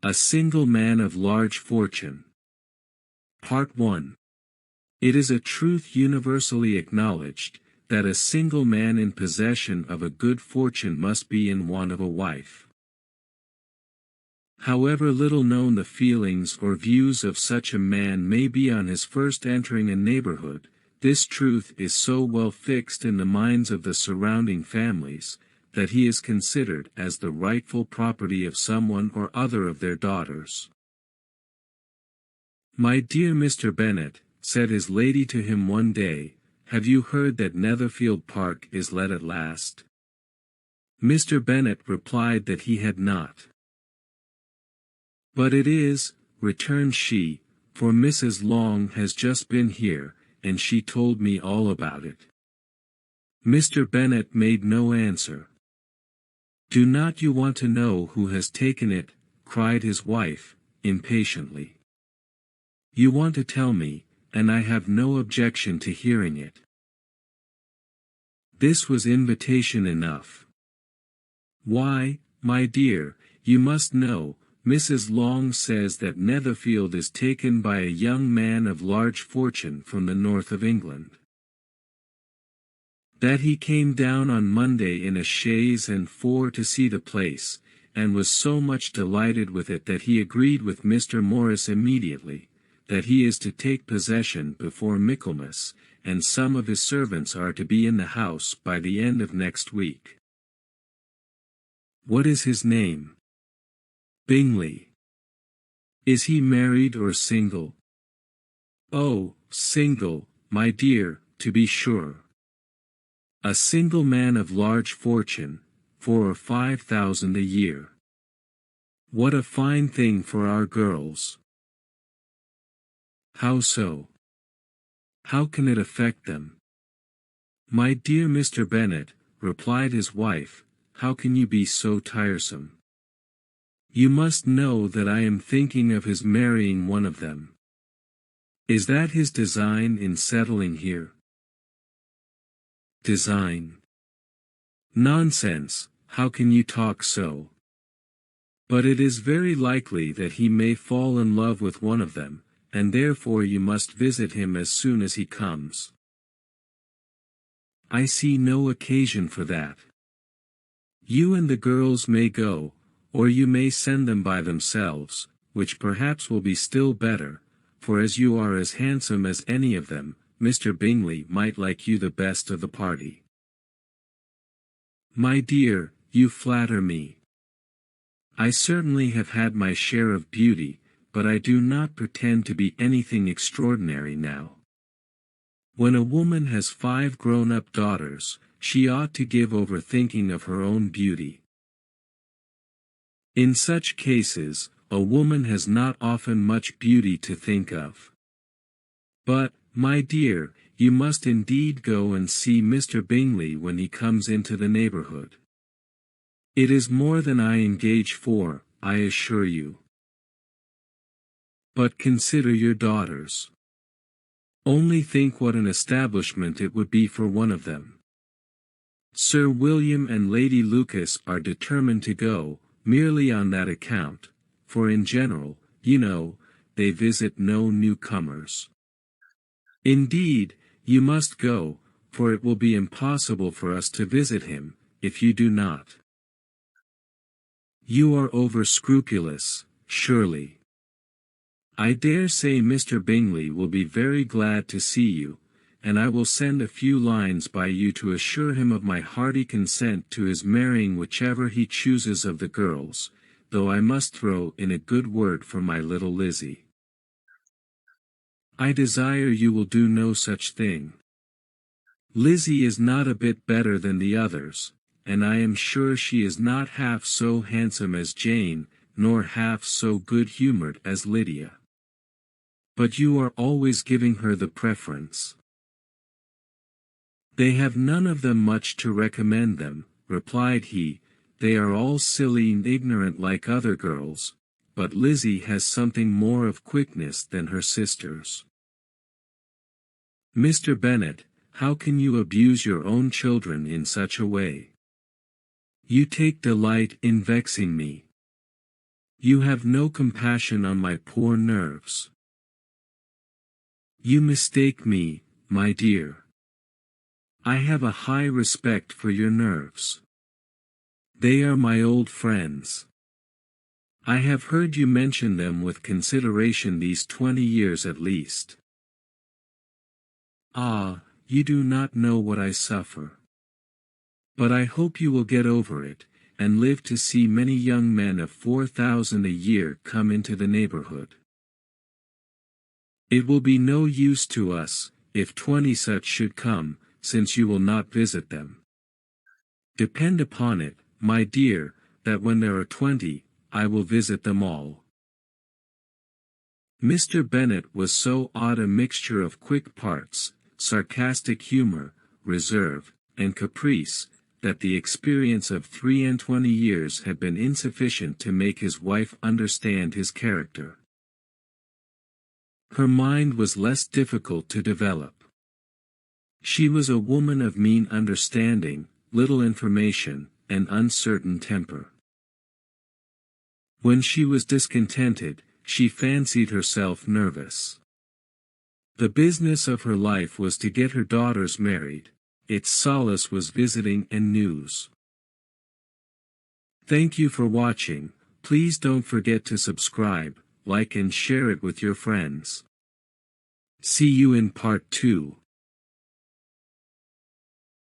A single man of large fortune. Part 1. It is a truth universally acknowledged, that a single man in possession of a good fortune must be in want of a wife. However little known the feelings or views of such a man may be on his first entering a neighborhood, this truth is so well fixed in the minds of the surrounding families, that he is considered as the rightful property of someone or other of their daughters. "My dear Mr. Bennet," said his lady to him one day, "have you heard that Netherfield Park is let at last?" Mr. Bennet replied that he had not. "But it is," returned she, "for Mrs. Long has just been here, and she told me all about it." Mr. Bennet made no answer. "Do not you want to know who has taken it?" cried his wife, impatiently. "You want to tell me, and I have no objection to hearing it." This was invitation enough. "Why, my dear, you must know, Mrs. Long says that Netherfield is taken by a young man of large fortune from the north of England. That he came down on Monday in a chaise and four to see the place, and was so much delighted with it that he agreed with Mr. Morris immediately, that he is to take possession before Michaelmas, and some of his servants are to be in the house by the end of next week." "What is his name?" "Bingley." "Is he married or single?" "Oh, single, my dear, to be sure. A single man of large fortune, 4,000 or 5,000 a year. What a fine thing for our girls." "How so? How can it affect them?" "My dear Mr. Bennet," replied his wife, "how can you be so tiresome? You must know that I am thinking of his marrying one of them." "Is that his design in settling here?" "Design? Nonsense, how can you talk so? But it is very likely that he may fall in love with one of them, and therefore you must visit him as soon as he comes." "I see no occasion for that. You and the girls may go, or you may send them by themselves, which perhaps will be still better, for as you are as handsome as any of them, Mr. Bingley might like you the best of the party." "My dear, you flatter me. I certainly have had my share of beauty, but I do not pretend to be anything extraordinary now. When a woman has 5 grown-up daughters, she ought to give over thinking of her own beauty. In such cases, a woman has not often much beauty to think of. But, my dear, you must indeed go and see Mr. Bingley when he comes into the neighborhood. It is more than I engage for, I assure you. But consider your daughters. Only think what an establishment it would be for one of them. Sir William and Lady Lucas are determined to go, merely on that account, for in general, you know, they visit no newcomers. Indeed, you must go, for it will be impossible for us to visit him, if you do not. You are over-scrupulous, surely. I dare say Mr. Bingley will be very glad to see you, and I will send a few lines by you to assure him of my hearty consent to his marrying whichever he chooses of the girls, though I must throw in a good word for my little Lizzie. I desire you will do no such thing. Lizzie is not a bit better than the others, and I am sure she is not half so handsome as Jane, nor half so good-humored as Lydia. But you are always giving her the preference." "They have none of them much to recommend them," replied he. "They are all silly and ignorant like other girls, but Lizzie has something more of quickness than her sisters." "Mr. Bennet, how can you abuse your own children in such a way? You take delight in vexing me. You have no compassion on my poor nerves. You mistake me, my dear. I have a high respect for your nerves. They are my old friends. I have heard you mention them with consideration these 20 years at least. Ah, you do not know what I suffer. But I hope you will get over it, and live to see many young men of 4,000 a year come into the neighborhood. It will be no use to us, if 20 such should come, since you will not visit them. Depend upon it, my dear, that when there are 20, I will visit them all. Mr. Bennet was so odd a mixture of quick parts, sarcastic humor, reserve, and caprice, that the experience of 23 years had been insufficient to make his wife understand his character. Her mind was less difficult to develop. She was a woman of mean understanding, little information, and uncertain temper. When she was discontented, she fancied herself nervous. The business of her life was to get her daughters married. Its solace was visiting and news. Thank you for watching. Please don't forget to subscribe, like and share it with your friends. See you in part 2.